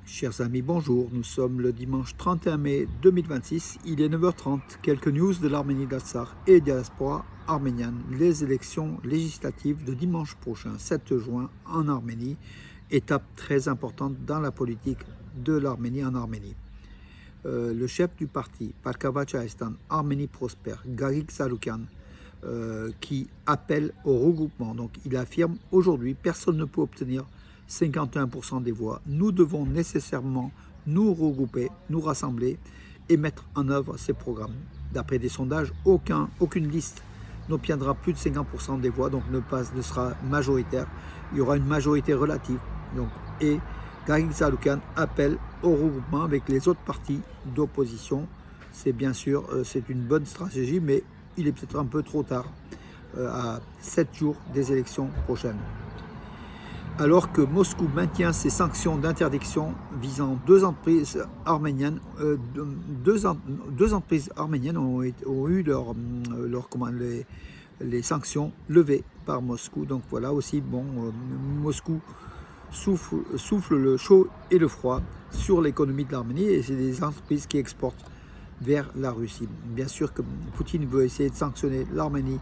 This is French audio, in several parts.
Chers amis, bonjour. Nous sommes le dimanche 31 mai 2026. Il est 9h30. Quelques news de l'Arménie d'Artsakh et diaspora arménienne. Les élections législatives de dimanche prochain, 7 juin, en Arménie. Étape très importante dans la politique de l'Arménie en Arménie. Le chef du parti, Parkavachaistan, Arménie prospère, Gagik Saroukian, qui appelle au regroupement. Donc il affirme aujourd'hui, personne ne peut obtenir 51% des voix. Nous devons nécessairement nous regrouper, nous rassembler et mettre en œuvre ces programmes. D'après des sondages, aucune liste n'obtiendra plus de 50% des voix, donc ne sera majoritaire. Il y aura une majorité relative. Donc, et Gagik Saroukian appelle au regroupement avec les autres partis d'opposition. C'est bien sûr, c'est une bonne stratégie, mais il est peut-être un peu trop tard, à 7 jours des élections prochaines. Alors que Moscou maintient ses sanctions d'interdiction visant deux entreprises arméniennes, deux entreprises arméniennes ont eu les sanctions levées par Moscou. Donc voilà aussi, Moscou souffle le chaud et le froid sur l'économie de l'Arménie et c'est des entreprises qui exportent vers la Russie. Bien sûr que Poutine veut essayer de sanctionner l'Arménie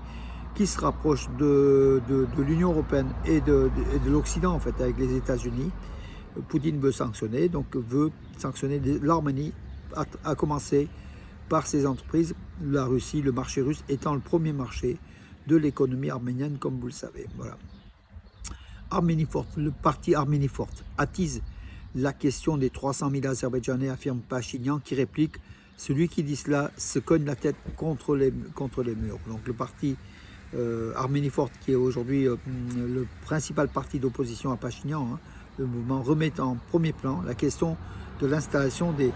qui se rapproche de l'Union européenne et de l'Occident en fait, avec les États-Unis. Poutine veut sanctionner l'Arménie, à commencer par ses entreprises, la Russie, le marché russe étant le premier marché de l'économie arménienne, comme vous le savez. Voilà. Arménie forte, le parti Arménie forte attise la question des 300 000 Azerbaïdjanais, affirme Pachinian, qui réplique « Celui qui dit cela se cogne la tête contre les murs ». Donc le parti Arménie forte, qui est aujourd'hui le principal parti d'opposition à Pachinian, le mouvement remet en premier plan la question de l'installation des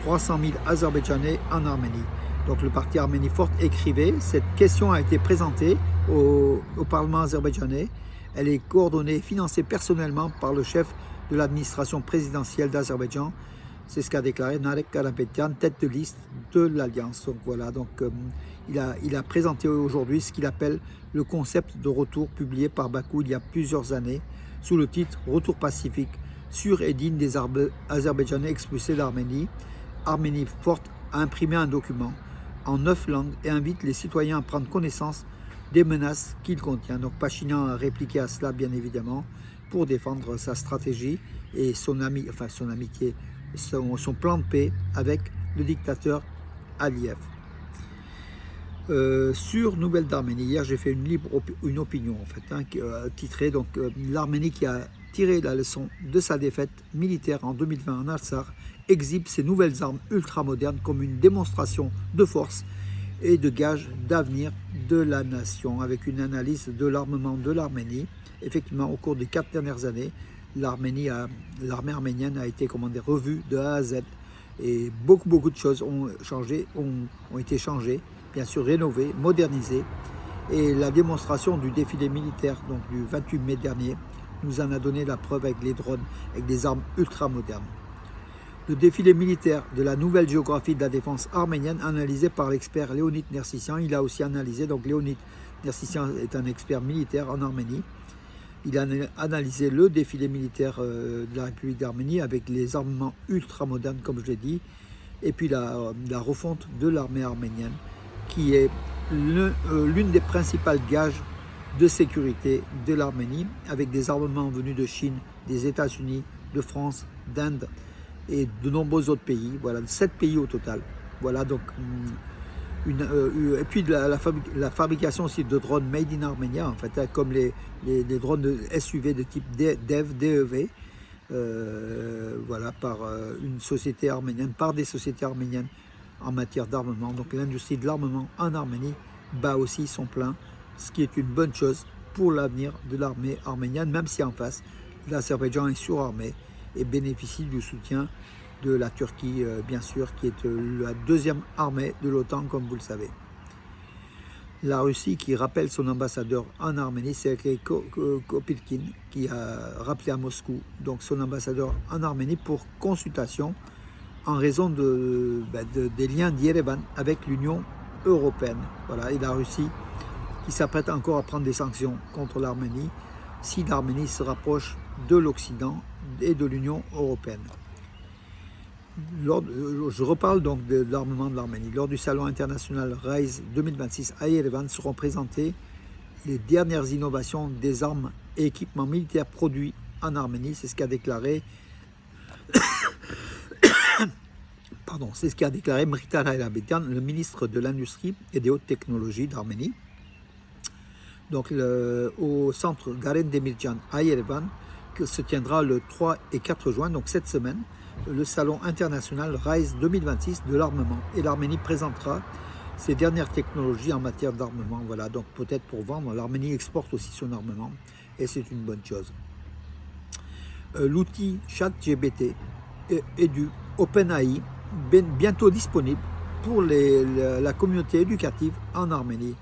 300 000 Azerbaïdjanais en Arménie. Donc le parti Arménie forte écrivait, cette question a été présentée au Parlement azerbaïdjanais. Elle est coordonnée et financée personnellement par le chef de l'administration présidentielle d'Azerbaïdjan. C'est ce qu'a déclaré Narek Karapetyan, tête de liste de l'Alliance. Donc voilà, il a présenté aujourd'hui ce qu'il appelle le concept de retour publié par Bakou il y a plusieurs années sous le titre « Retour pacifique, sûr et digne des Azerbaïdjanais expulsés d'Arménie ». Arménie forte a imprimé un document en 9 langues et invite les citoyens à prendre connaissance des menaces qu'il contient. Donc Pachinian a répliqué à cela bien évidemment pour défendre sa stratégie et son amitié, son plan de paix avec le dictateur Aliyev. Sur Nouvelles d'Arménie, hier j'ai fait une opinion en fait, titrée donc l'Arménie qui a tiré la leçon de sa défaite militaire en 2020 en Artsakh exhibe ses nouvelles armes ultramodernes comme une démonstration de force et de gage d'avenir de la nation, avec une analyse de l'armement de l'Arménie. Effectivement, au cours des 4 dernières années, l'armée arménienne a été revue de A à Z et beaucoup de choses ont été changées, bien sûr rénovées, modernisées, et la démonstration du défilé militaire donc du 28 mai dernier nous en a donné la preuve avec les drones, avec des armes ultra modernes. Le défilé militaire de la nouvelle géographie de la défense arménienne analysé par l'expert Léonid Nersissian. Il a aussi analysé, donc Léonid Nersissian est un expert militaire en Arménie. Il a analysé le défilé militaire de la République d'Arménie avec les armements ultra modernes, comme je l'ai dit, et puis la refonte de l'armée arménienne, qui est l'une des principales gages de sécurité de l'Arménie, avec des armements venus de Chine, des États-Unis, de France, d'Inde et de nombreux autres pays. Voilà, 7 pays au total. Voilà, donc et puis la fabrication aussi de drones made in Armenia, en fait, comme les drones de SUV de type DEV, voilà, par une société arménienne, par des sociétés arméniennes en matière d'armement. Donc l'industrie de l'armement en Arménie bat aussi son plein, ce qui est une bonne chose pour l'avenir de l'armée arménienne, même si en face, l'Azerbaïdjan est surarmé et bénéficie du soutien de la Turquie, bien sûr, qui est la deuxième armée de l'OTAN, comme vous le savez. La Russie qui rappelle son ambassadeur en Arménie, Sergei Kopylkin, qui a rappelé à Moscou donc son ambassadeur en Arménie pour consultation en raison des liens d'Yerevan avec l'Union européenne. Voilà, et la Russie qui s'apprête encore à prendre des sanctions contre l'Arménie si l'Arménie se rapproche de l'Occident et de l'Union européenne. Je reparle donc de l'armement de l'Arménie. Lors du salon international RISE 2026 à Yerevan seront présentées les dernières innovations des armes et équipements militaires produits en Arménie. C'est ce qu'a déclaré c'est ce qu'a déclaré Mrita Railabetian, le ministre de l'Industrie et des Hautes Technologies d'Arménie. Donc au centre Garen Demirjan à Yerevan, que se tiendra le 3 et 4 juin, donc cette semaine, le salon international RISE 2026 de l'armement. Et l'Arménie présentera ses dernières technologies en matière d'armement. Voilà, donc peut-être pour vendre, l'Arménie exporte aussi son armement et c'est une bonne chose. L'outil ChatGPT et du OpenAI bientôt disponible pour la communauté éducative en Arménie.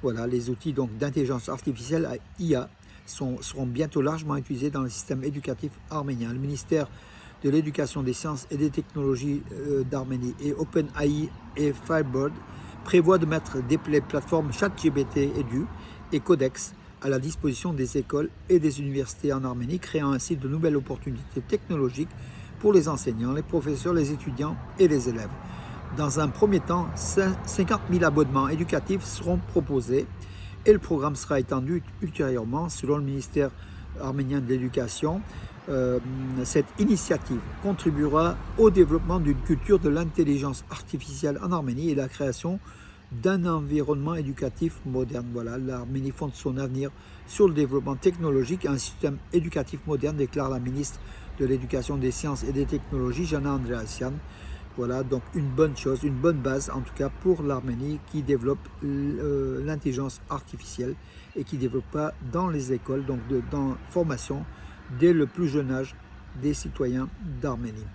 Voilà, les outils d'intelligence artificielle IA seront bientôt largement utilisés dans le système éducatif arménien. Le ministère de l'Éducation, des Sciences et des Technologies d'Arménie et OpenAI et Firebird prévoient de mettre les plateformes ChatGPT et Codex à la disposition des écoles et des universités en Arménie, créant ainsi de nouvelles opportunités technologiques pour les enseignants, les professeurs, les étudiants et les élèves. Dans un premier temps, 50 000 abonnements éducatifs seront proposés et le programme sera étendu ultérieurement. Selon le ministère arménien de l'Éducation, cette initiative contribuera au développement d'une culture de l'intelligence artificielle en Arménie et la création d'un environnement éducatif moderne. Voilà, l'Arménie fonde son avenir sur le développement technologique et un système éducatif moderne, déclare la ministre de l'Éducation, des Sciences et des Technologies, Jana Andreasyan. Voilà, donc une bonne chose, une bonne base en tout cas pour l'Arménie qui développe l'intelligence artificielle et qui développe pas dans les écoles, donc dans la formation dès le plus jeune âge des citoyens d'Arménie.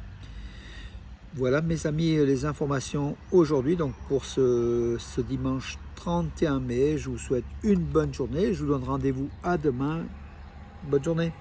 Voilà mes amis les informations aujourd'hui donc pour ce dimanche 31 mai. Je vous souhaite une bonne journée. Je vous donne rendez-vous à demain. Bonne journée.